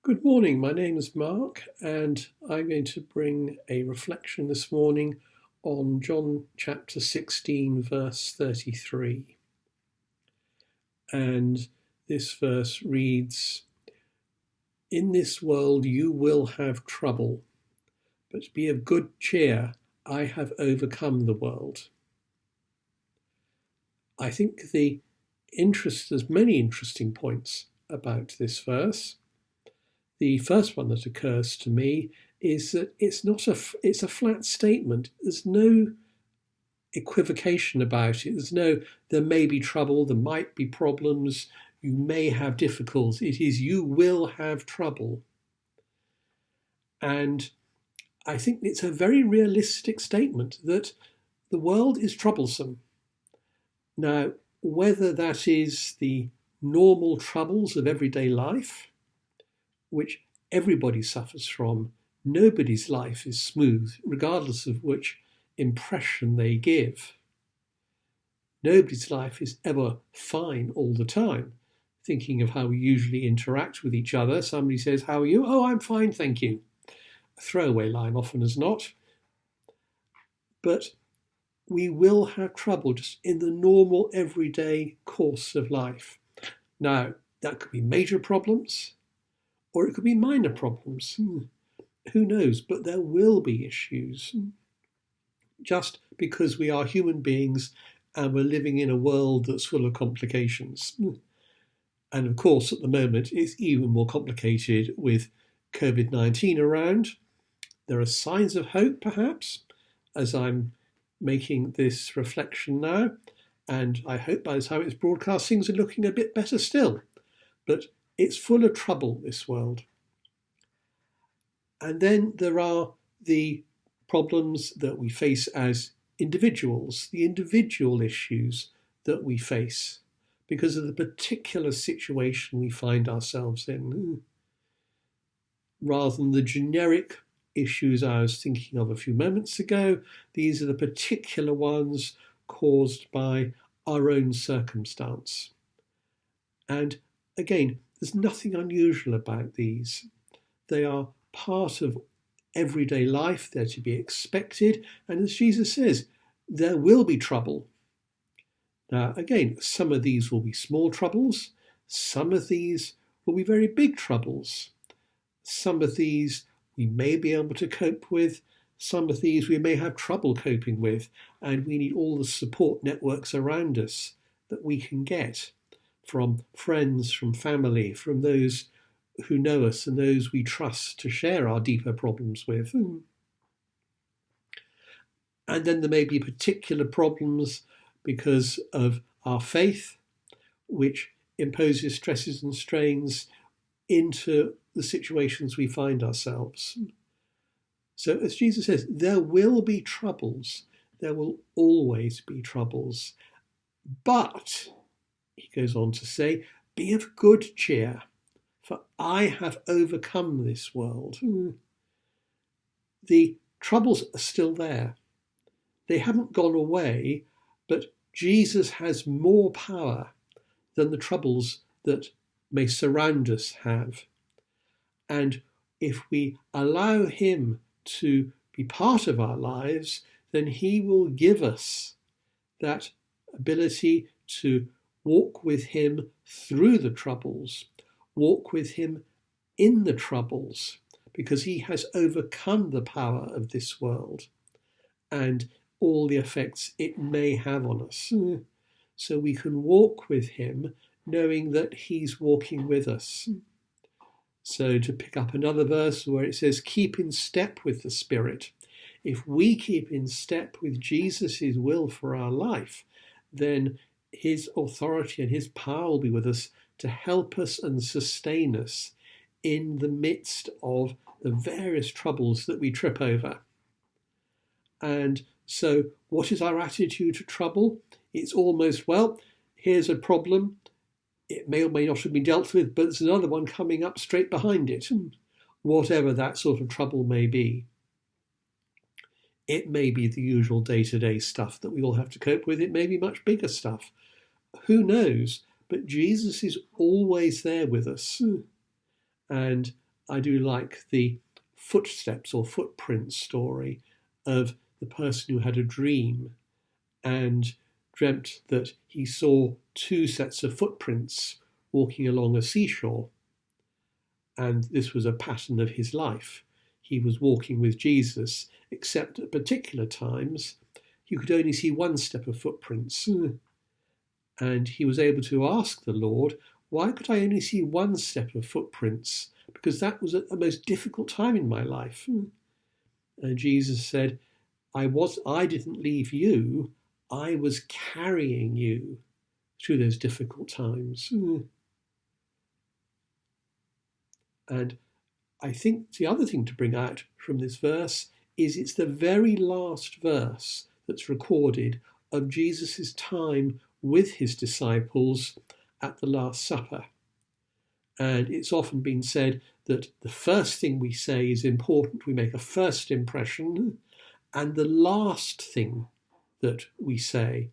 Good morning, my name is Mark, and I'm going to bring a reflection this morning on John chapter 16, verse 33. And this verse reads, "In this world you will have trouble, but be of good cheer, I have overcome the world." I think there's many interesting points about this verse. The first one that occurs to me is that it's a flat statement. There's no equivocation about it. There may be trouble, there might be problems, you may have difficulties. It is, you will have trouble. And I think it's a very realistic statement that the world is troublesome. Now, whether that is the normal troubles of everyday life, which everybody suffers from. Nobody's life is smooth, regardless of which impression they give. Nobody's life is ever fine all the time. Thinking of how we usually interact with each other, somebody says, "How are you?" "Oh, I'm fine, thank you." A throwaway line often as not. But we will have trouble just in the normal everyday course of life. Now, that could be major problems, or it could be minor problems. Who knows? But there will be issues. Just because we are human beings and we're living in a world that's full of complications. And of course, at the moment, it's even more complicated with COVID-19 around. There are signs of hope, perhaps, as I'm making this reflection now. And I hope by the time it's broadcast, things are looking a bit better still. But it's full of trouble, this world. And then there are the problems that we face as individuals, the individual issues that we face because of the particular situation we find ourselves in. Rather than the generic issues I was thinking of a few moments ago, these are the particular ones caused by our own circumstance. And again, there's nothing unusual about these. They are part of everyday life. They're to be expected. And as Jesus says, there will be trouble. Now, again, some of these will be small troubles. Some of these will be very big troubles. Some of these we may be able to cope with. Some of these we may have trouble coping with. And we need all the support networks around us that we can get from friends, from family, from those who know us and those we trust to share our deeper problems with. And then there may be particular problems because of our faith, which imposes stresses and strains into the situations we find ourselves. So as Jesus says, there will be troubles. There will always be troubles. But he goes on to say, be of good cheer, for I have overcome this world. The troubles are still there. They haven't gone away, but Jesus has more power than the troubles that may surround us have. And if we allow him to be part of our lives, then he will give us that ability to walk with him through the troubles, walk with him in the troubles, because he has overcome the power of this world and all the effects it may have on us. So we can walk with him knowing that he's walking with us. So to pick up another verse where it says, keep in step with the Spirit. If we keep in step with Jesus' will for our life, then his authority and his power will be with us to help us and sustain us in the midst of the various troubles that we trip over. And so what is our attitude to trouble? It's almost, well, here's a problem. It may or may not have been dealt with, but there's another one coming up straight behind it, whatever that sort of trouble may be. It may be the usual day-to-day stuff that we all have to cope with. It may be much bigger stuff. Who knows? But Jesus is always there with us. And I do like the footsteps or footprints story of the person who had a dream and dreamt that he saw two sets of footprints walking along a seashore. And this was a pattern of his life. He was walking with Jesus, except at particular times you could only see one step of footprints. And he was able to ask the Lord, why could I only see one step of footprints? Because that was at the most difficult time in my life. And Jesus said, I didn't leave you, I was carrying you through those difficult times. And I think the other thing to bring out from this verse is it's the very last verse that's recorded of Jesus' time with his disciples at the Last Supper. And it's often been said that the first thing we say is important. We make a first impression, and the last thing that we say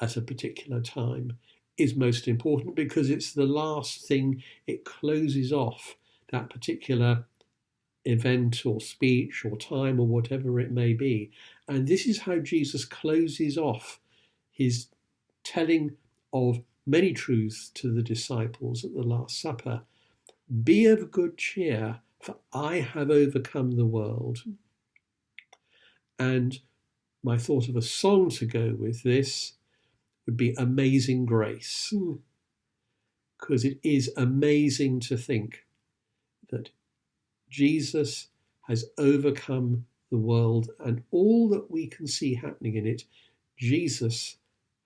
at a particular time is most important because it's the last thing. It closes off that particular event or speech or time or whatever it may be. And this is how Jesus closes off his telling of many truths to the disciples at the Last Supper. Be of good cheer, for I have overcome the world. And my thought of a song to go with this would be Amazing Grace, because it is amazing to think that Jesus has overcome the world and all that we can see happening in it, Jesus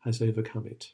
has overcome it.